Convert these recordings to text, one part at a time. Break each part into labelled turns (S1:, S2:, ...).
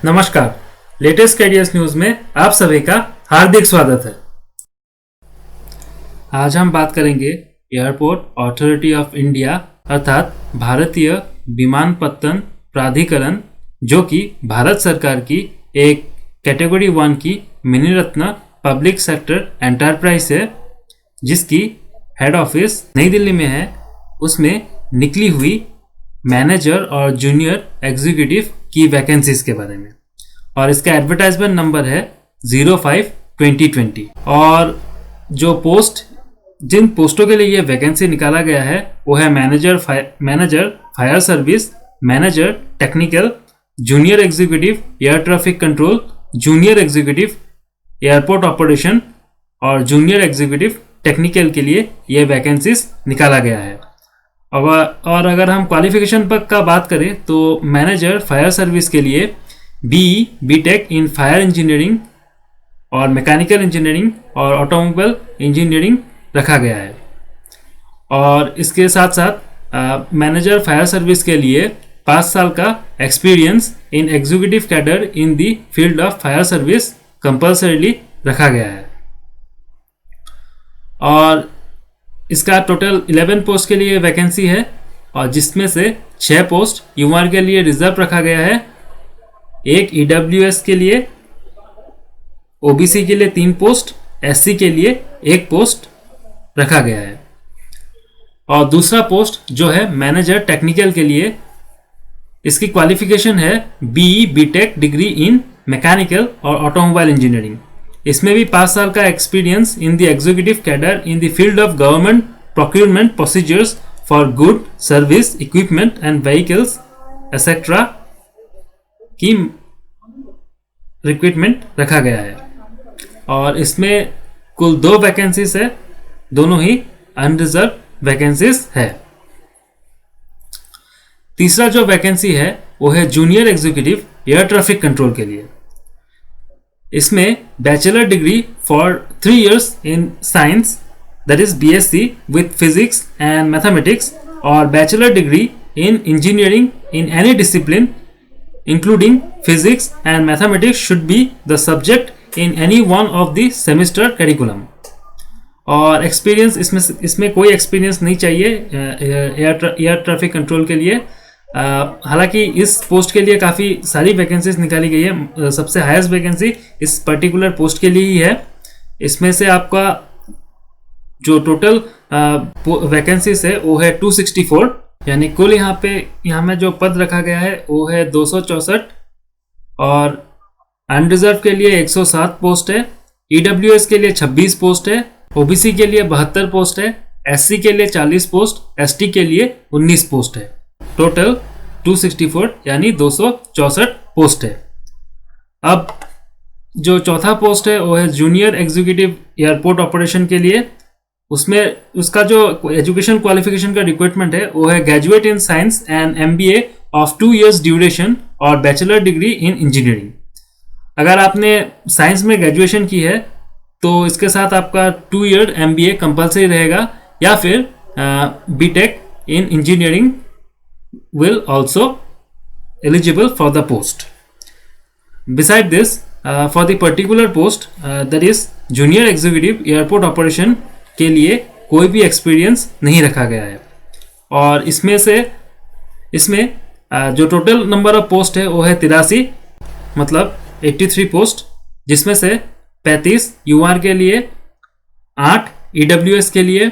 S1: नमस्कार, latest carriers news में आप सभी का हार्दिक स्वागत है। आज हम बात करेंगे एयरपोर्ट अथॉरिटी ऑफ इंडिया अर्थात भारतीय विमानपत्तन प्राधिकरण, जो कि भारत सरकार की एक कैटेगरी 1 की मिनी रत्न पब्लिक सेक्टर एंटरप्राइज है, जिसकी हेड ऑफिस नई दिल्ली में है। उसमें निकली हुई मैनेजर और जूनियर एग्जीक्यूटिव की वैकेंसीज के बारे में, और इसका एडवर्टाइजमेंट नंबर है 05-2020। और जो जिन पोस्टों के लिए ये वैकेंसी निकाला गया है वो है manager fire service, manager technical, junior executive air traffic control, junior executive airport operation और जूनियर एग्जीक्यूटिव टेक्निकल के लिए ये वैकेंसीज निकाला गया है। और अगर हम क्वालिफिकेशन पर का बात करें तो मैनेजर फायर सर्विस के लिए बीटेक इन फायर इंजीनियरिंग और मैकेनिकल इंजीनियरिंग और ऑटोमोबाइल इंजीनियरिंग रखा गया है। और इसके साथ साथ मैनेजर फायर सर्विस के लिए 5 साल का experience in executive cadre in the field of fire service compulsorily रखा गया है। और इसका टोटल 11 पोस्ट के लिए वैकेंसी है, और जिसमें से 6 पोस्ट यूआर के लिए रिजर्व रखा गया है, एक ईडब्ल्यूएस के लिए, ओबीसी के लिए 3 पोस्ट, एससी के लिए 1 पोस्ट रखा गया है। और दूसरा पोस्ट जो है मैनेजर टेक्निकल के लिए, इसकी क्वालिफिकेशन है बीटेक डिग्री इन मैकेनिकल और ऑटोमोबाइल इंजीनियरिंग। इसमें भी 5 साल का experience in the executive cadre in the field of government procurement procedures for good service equipment and vehicles etcetera की रिक्रूटमेंट रखा गया है। और इसमें कुल 2 वैकेंसीज है, दोनों ही अनरिजर्व वैकेंसीज है। तीसरा जो वैकेंसी है वो है junior executive air traffic control के लिए। इसमें bachelor degree for 3 years in science, that is BSc with physics and mathematics, और bachelor degree in engineering in any discipline including physics and mathematics should be the subject in any one of the semester curriculum। और experience इसमें कोई experience नहीं चाहिए air traffic control के लिए। हालांकि इस पोस्ट के लिए काफ़ी सारी वैकेंसीज निकाली गई है, सबसे हाईएस्ट वैकेंसी इस पर्टिकुलर पोस्ट के लिए ही है। इसमें से आपका जो टोटल वैकेंसीज है वो है 264, यानी कुल यहाँ में जो पद रखा गया है वो है 264, और अनरिजर्व के लिए 107 पोस्ट है, ईडब्ल्यूएस के लिए 26 पोस्ट है, ओबीसी के लिए 72 पोस्ट है, एससी के लिए 40 पोस्ट, एसटी के लिए 19 पोस्ट है। टोटल 264 यानी 264 पोस्ट है। अब जो चौथा पोस्ट है वो है जूनियर एग्जीक्यूटिव एयरपोर्ट ऑपरेशन के लिए। उसमें उसका जो एजुकेशन क्वालिफिकेशन का रिक्वायरमेंट है वो है graduate in science and MBA of 2 years duration और बैचलर डिग्री इन इंजीनियरिंग। अगर आपने साइंस में ग्रेजुएशन की है तो इसके साथ आपका 2 year एमबीए कंपलसरी रहेगा, या फिर BTech in engineering will also eligible for the post. Beside this for the particular post that is junior executive airport operation के लिए कोई भी एक्सपीरियंस नहीं रखा गया है। और इसमें जो टोटल नंबर ऑफ पोस्ट है वो है 83, मतलब 83 पोस्ट, जिसमें से 35 यूआर के लिए, 8 ईडब्ल्यूएस के लिए,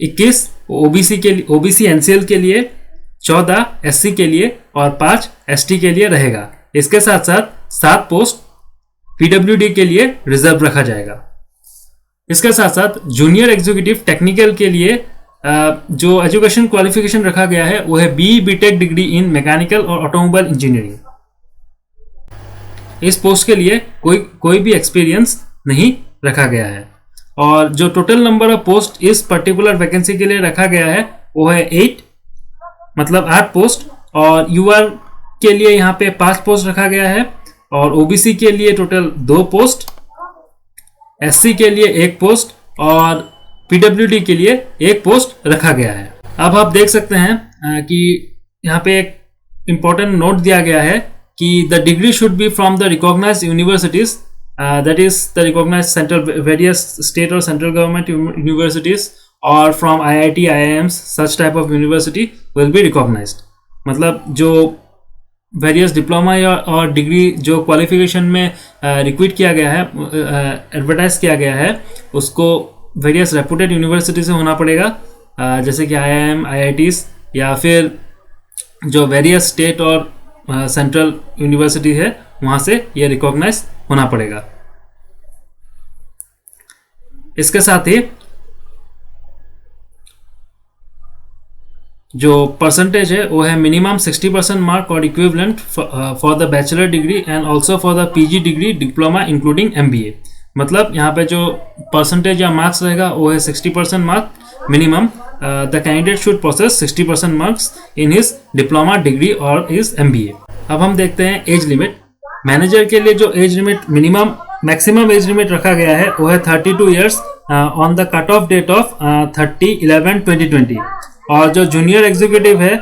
S1: 21 ओबीसी एनसीएल के लिए, 14 एससी के लिए और 5 एसटी के लिए रहेगा। इसके साथ साथ 7 पोस्ट पीडब्ल्यूडी के लिए रिजर्व रखा जाएगा। इसके साथ साथ जूनियर एग्जीक्यूटिव टेक्निकल के लिए जो एजुकेशन क्वालिफिकेशन रखा गया है वो है बीटेक डिग्री इन मैकेनिकल और ऑटोमोबाइल इंजीनियरिंग। इस पोस्ट के लिए कोई भी एक्सपीरियंस नहीं रखा गया है। और जो टोटल नंबर ऑफ पोस्ट इस पर्टिकुलर वैकेंसी के लिए रखा गया है वो है 8, मतलब 8 पोस्ट। और यूआर के लिए यहाँ पे 5 पोस्ट रखा गया है, और ओबीसी के लिए टोटल 2 पोस्ट, एससी के लिए 1 पोस्ट और पीडब्ल्यूडी के लिए 1 पोस्ट रखा गया है। अब आप देख सकते हैं कि यहाँ पे एक इम्पोर्टेंट नोट दिया गया है कि the degree should be from the recognised universities, that is the recognized central various state or central government universities or from IIT IIMs, such type of university will be recognized. मतलब जो various diploma और degree जो qualification में recruit किया गया है, advertise किया गया है, उसको वेरियस रेपुटेड यूनिवर्सिटी से होना पड़ेगा, जैसे कि IIM IITs या फिर जो वेरियस स्टेट और सेंट्रल यूनिवर्सिटी है वहाँ से ये रिकॉग्नाइज होना पड़ेगा। इसके साथ ही जो परसेंटेज है वो है मिनिमम 60% मार्क और equivalent for the bachelor degree and also for the PG degree diploma including MBA। मतलब यहाँ पे जो परसेंटेज या मार्क्स रहेगा वो है 60% mark minimum. The candidate should process 60% marks in his diploma degree और हिज MBA। अब हम देखते हैं एज लिमिट। मैनेजर के लिए जो age limit maximum age limit रखा गया है वो है 32 years on the cut off date of 30/11/2020। और जो जूनियर एग्जीक्यूटिव है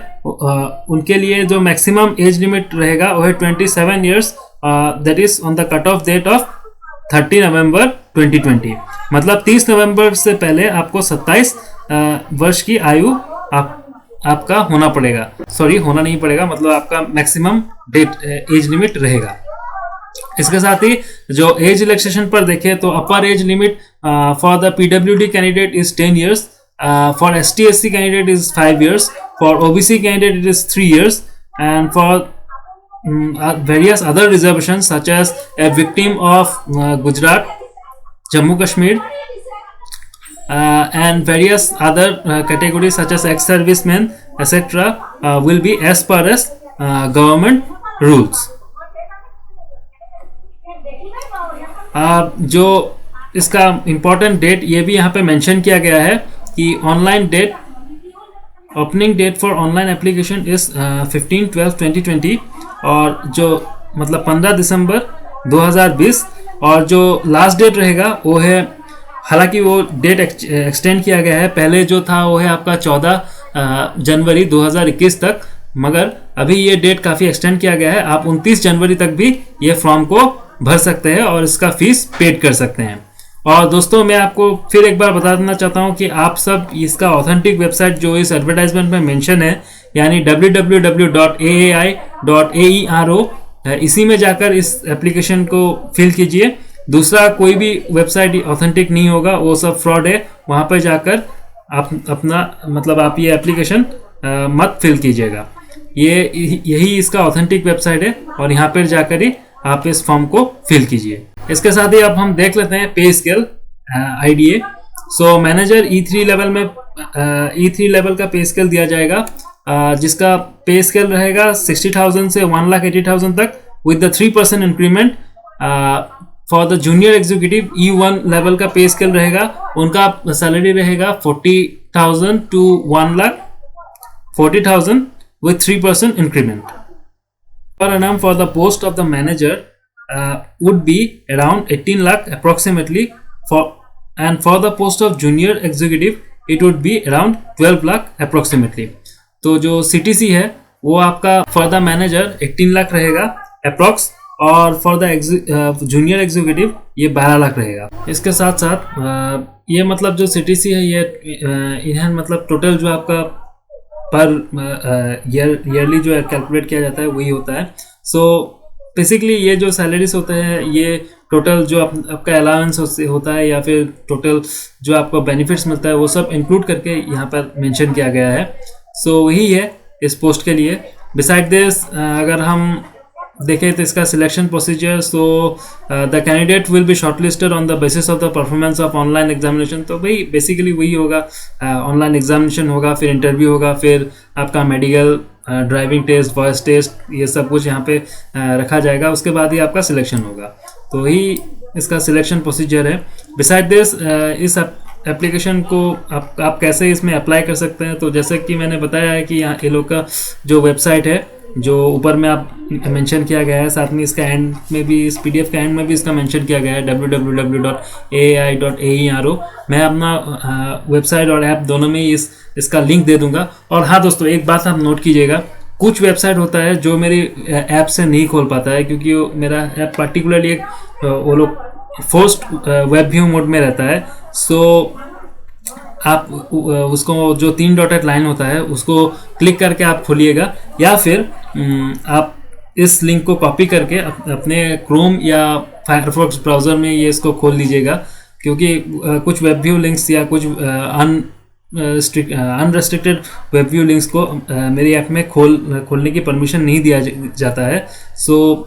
S1: उनके लिए जो मैक्सिमम एज लिमिट रहेगा वो है 27 years, that is on the cut off date of 30 November 2020। मतलब 30 नवंबर से पहले आपको 27 वर्ष की आयु आपका होना पड़ेगा, होना नहीं पड़ेगा, मतलब आपका मैक्सिमम एज लिमिट रहेगा। इसके साथ ही जो एज रिलैक्सेशन पर देखें तो अपर age limit for the PWD candidate is 10 years, for ST/SC candidate is 5 years, for OBC candidate it is 3 years, and for various other reservations such as a victim of Gujarat, Jammu Kashmir, and various other categories such as ex-servicemen etc. Will be as per as government rules. जो इसका important date ये भी यहाँ पे mention किया गया है कि online date, opening date for online application is 15/12/2020 और जो मतलब 15 दिसंबर 2020, और जो लास्ट डेट रहेगा वो है, हालांकि वो डेट एक्सटेंड किया गया है, पहले जो था वो है आपका 14 जनवरी 2021 तक, मगर अभी ये डेट काफ़ी एक्सटेंड किया गया है। आप 29 जनवरी तक भी ये फॉर्म को भर सकते हैं और इसका फीस पेड कर सकते हैं। और दोस्तों मैं आपको फिर एक बार बता देना चाहता हूँ कि आप सब इसका ऑथेंटिक वेबसाइट जो इस एडवर्टाइजमेंट में मेंशन है, यानी www.aai.aero, इसी में जाकर इस एप्लीकेशन को फिल कीजिए। दूसरा कोई भी वेबसाइट ऑथेंटिक नहीं होगा, वो सब फ्रॉड है। वहाँ पर जाकर आप ये एप्लीकेशन मत फिल कीजिएगा। यही इसका ऑथेंटिक वेबसाइट है और यहाँ पर जाकर ही आप इस फॉर्म को फिल कीजिए। इसके साथ ही अब हम देख लेते हैं पे scale IDA। So manager E3 level का पे स्केल दिया जाएगा, जिसका पे स्केल रहेगा 60,000 से 1,80,000 तक with the 3% increment. For the junior executive E1 level का पे स्केल रहेगा, उनका सैलरी रहेगा 40,000 to 1,40,000 with 3% increment. Per annum for the post of the manager would be around 18 lakh approximately, and for the post of junior executive it would be around 12 lakh approximately. तो जो CTC है वो आपका for the manager 18 lakh रहेगा approx, और for the junior executive ये 12 लाख रहेगा। इसके साथ साथ ये मतलब जो CTC है ये इन्हें मतलब टोटल जो आपका पर ईयरली जो कैलकुलेट किया जाता है वही होता है। सो बेसिकली ये जो सैलरीज होते हैं ये टोटल जो आपका अलाउंस होता है या फिर टोटल जो आपको बेनिफिट्स मिलता है वो सब इंक्लूड करके यहाँ पर मेंशन किया गया है। सो वही है इस पोस्ट के लिए। बिसाइड दिस अगर हम देखें तो इसका selection procedure, so the candidate will be shortlisted on the basis of the performance of online examination. तो भाई बेसिकली वही होगा, ऑनलाइन एग्जामिनेशन होगा, फिर इंटरव्यू होगा, फिर आपका medical, driving test, voice test, ये सब कुछ यहाँ पे रखा जाएगा। उसके बाद ही आपका सिलेक्शन होगा। तो ही इसका सिलेक्शन प्रोसीजर है। बिसाइड दिस इस एप्लीकेशन को आप कैसे इसमें अप्लाई कर सकते हैं, तो जैसे कि मैंने बताया है कि यहाँ ये लोग का जो वेबसाइट है जो ऊपर में आप मेंशन किया गया है, साथ में इसका एंड में भी, इस PDF का एंड में भी इसका मेंशन किया गया है www.aai.aero। मैं अपना वेबसाइट और ऐप दोनों में इसका लिंक दे दूंगा। और हाँ दोस्तों, एक बात आप नोट कीजिएगा कुछ वेबसाइट होता है जो मेरी ऐप से नहीं खोल पाता है, क्योंकि मेरा ऐप पार्टिकुलरली एक वो लोग फोर्स्ड वेब व्यू मोड में रहता है। सो आप उसको जो 3 डॉटेड लाइन होता है उसको क्लिक करके आप खोलिएगा, या फिर आप इस लिंक को कॉपी करके अपने क्रोम या फायरफॉक्स ब्राउज़र में ये इसको खोल लीजिएगा, क्योंकि कुछ वेब व्यू लिंक्स या कुछ अनरेस्ट्रिक्टेड वेब व्यू लिंक्स को मेरी ऐप में खोलने की परमिशन नहीं दिया जाता है, so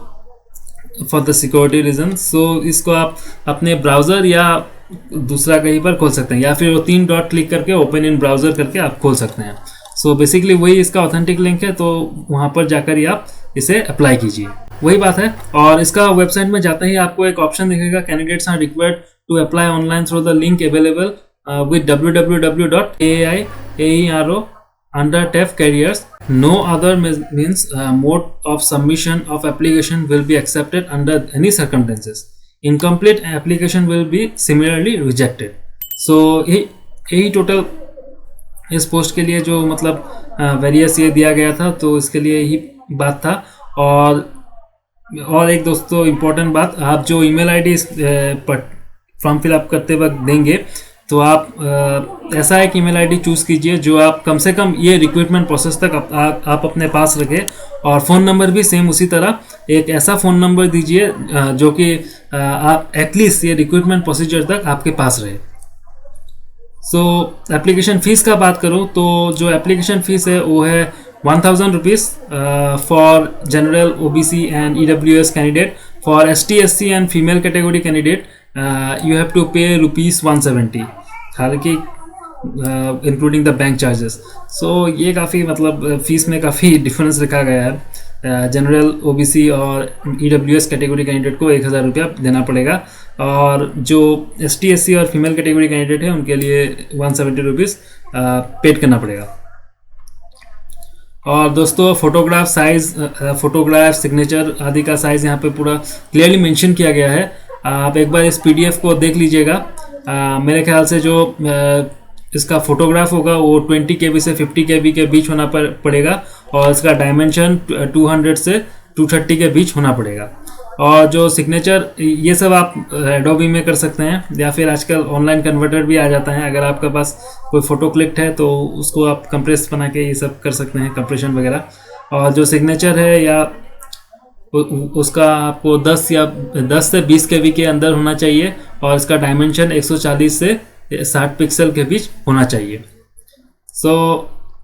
S1: for the security reason. So इसको आप अपने ब्राउज़र या दूसरा कहीं पर खोल सकते हैं, या फिर वो 3 डॉट क्लिक करके ओपन इन ब्राउज़र करके आप खोल सकते हैं। सो बेसिकली वही इसका ऑथेंटिक लिंक है, तो वहाँ पर जाकर ही आप इसे अप्लाई कीजिए, वही बात है। और इसका वेबसाइट में जाते ही आपको एक ऑप्शन दिखेगा, candidates are required to apply online through the link available with www.aero under tab careers. No other means mode of submission of application will be accepted under any circumstances. Incomplete application will be similarly rejected. So यही total इस post के लिए जो मतलब various ये दिया गया था, तो इसके लिए यही बात था। और एक दोस्तों इम्पोर्टेंट बात, आप जो ईमेल आईडी फॉर्म फिलअप करते वक्त देंगे, तो आप ऐसा एक ईमेल आईडी चूज़ कीजिए जो आप कम से कम ये रिक्रूटमेंट प्रोसेस तक आप अपने पास रखें, और फ़ोन नंबर भी सेम उसी तरह एक ऐसा फ़ोन नंबर दीजिए जो कि आप एटलीस्ट ये रिक्रूटमेंट प्रोसीजर तक आपके पास रहे। सो एप्लीकेशन फ़ीस का बात करूँ तो जो एप्लीकेशन फ़ीस है वो है 1000 rupees for general OBC and EWS candidate. For ST SC and female category candidate you have to pay ₹170, हालांकि इंक्लूडिंग द बैंक चार्जेस। सो ये काफ़ी मतलब फीस में काफ़ी डिफरेंस रखा गया है। जनरल OBC और EWS कैटेगरी कैंडिडेट को 1000 रुपया देना पड़ेगा, और जो ST SC और फीमेल कैटेगरी कैंडिडेट है उनके लिए 170 रुपीज़ पेड करना पड़ेगा। और दोस्तों फोटोग्राफ साइज़, फोटोग्राफ सिग्नेचर आदि का साइज़ यहाँ पे पूरा क्लियरली मेंशन किया गया है। आप एक बार इस PDF को देख लीजिएगा। मेरे ख्याल से जो इसका फोटोग्राफ होगा वो 20 KB से 50 KB के बीच होना पड़ेगा, और इसका डायमेंशन 200 से 230 के बीच होना पड़ेगा। और जो सिग्नेचर ये सब आप एडोबी में कर सकते हैं, या फिर आजकल ऑनलाइन कन्वर्टर भी आ जाता है। अगर आपके पास कोई फ़ोटो क्लिक है तो उसको आप कंप्रेस बना के ये सब कर सकते हैं, कंप्रेशन वगैरह। और जो सिग्नेचर है या उसका आपको 10 से 20 KB के अंदर होना चाहिए, और इसका डायमेंशन 140 से 60 पिक्सल के बीच होना चाहिए। सो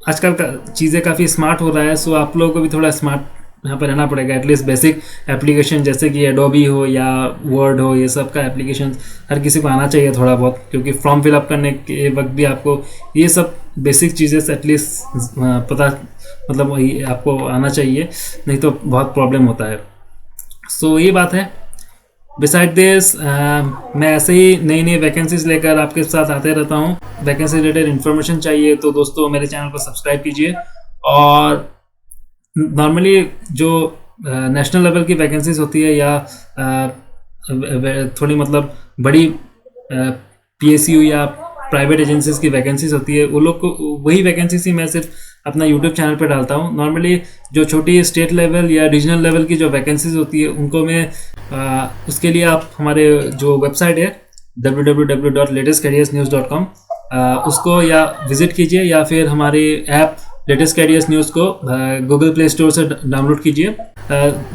S1: आजकल का चीज़ें काफ़ी स्मार्ट हो रहा है, सो आप लोगों को भी थोड़ा स्मार्ट यहाँ पर रहना पड़ेगा। एटलीस्ट बेसिक एप्लीकेशन जैसे कि एडोबी हो या वर्ड हो, ये सब का एप्लीकेशन हर किसी को आना चाहिए थोड़ा बहुत, क्योंकि फॉर्म फिलअप करने के वक्त भी आपको ये सब बेसिक चीज़ें एटलीस्ट पता मतलब आपको आना चाहिए, नहीं तो बहुत प्रॉब्लम होता है। सो ये बात है। बिसाइड दिस मैं ऐसे ही नई नई वैकेंसीज लेकर आपके साथ आते रहता हूँ। वैकेंसी रिलेटेड इन्फॉर्मेशन चाहिए तो दोस्तों मेरे चैनल को सब्सक्राइब कीजिए। और नॉर्मली जो नेशनल लेवल की वैकेंसीज होती है या थोड़ी मतलब बड़ी PSU या प्राइवेट एजेंसीज की वैकेंसीज होती है, वो लोग को वही वैकेंसीज ही मैं सिर्फ अपना YouTube चैनल पर डालता हूँ। नॉर्मली जो छोटी स्टेट लेवल या रीजनल लेवल की जो वैकेंसीज होती है उनको मैं उसके लिए आप हमारे जो वेबसाइट है www.latestcareersnews.com उसको या विजिट कीजिए, या फिर हमारे ऐप लेटेस्ट कैरियर्स न्यूज़ को गूगल प्ले स्टोर से डाउनलोड कीजिए।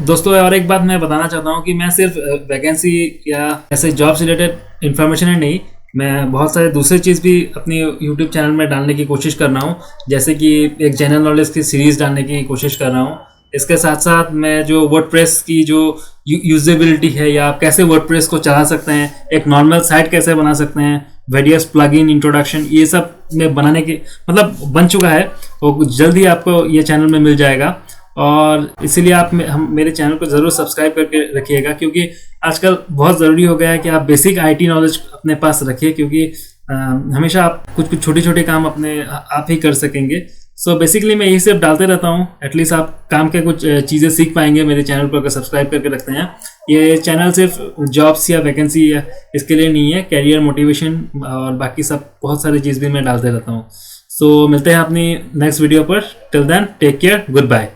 S1: दोस्तों और एक बात मैं बताना चाहता हूँ कि मैं सिर्फ वैकेंसी या ऐसे जॉब से रिलेटेड इन्फॉर्मेशन है नहीं, मैं बहुत सारे दूसरे चीज़ भी अपनी यूट्यूब चैनल में डालने की कोशिश कर रहा हूँ, जैसे कि एक जनरल नॉलेज की सीरीज़ डालने की कोशिश कर रहा हूँ। इसके साथ साथ मैं जो वर्डप्रेस की जो यूजेबिलिटी है या आप कैसे वर्डप्रेस को चला सकते हैं, एक नॉर्मल साइट कैसे बना सकते हैं, वेरियस प्लगइन इंट्रोडक्शन, ये सब में बनाने की मतलब बन चुका है, वो जल्दी आपको ये चैनल में मिल जाएगा। और इसीलिए आप मेरे चैनल को ज़रूर सब्सक्राइब करके रखिएगा, क्योंकि आजकल बहुत ज़रूरी हो गया है कि आप बेसिक IT नॉलेज अपने पास रखिए, क्योंकि हमेशा आप कुछ छोटे छोटे काम अपने आप ही कर सकेंगे। सो बेसिकली मैं यही सब डालते रहता हूँ, एटलीस्ट आप काम के कुछ चीज़ें सीख पाएंगे मेरे चैनल पर अगर सब्सक्राइब करके रखते हैं। ये चैनल सिर्फ जॉब्स या वैकेंसी या इसके लिए नहीं है, कैरियर मोटिवेशन और बाकी सब बहुत सारी चीज़ भी मैं डालते रहता हूँ। सो मिलते हैं अपनी नेक्स्ट वीडियो पर। Till then take care, good bye.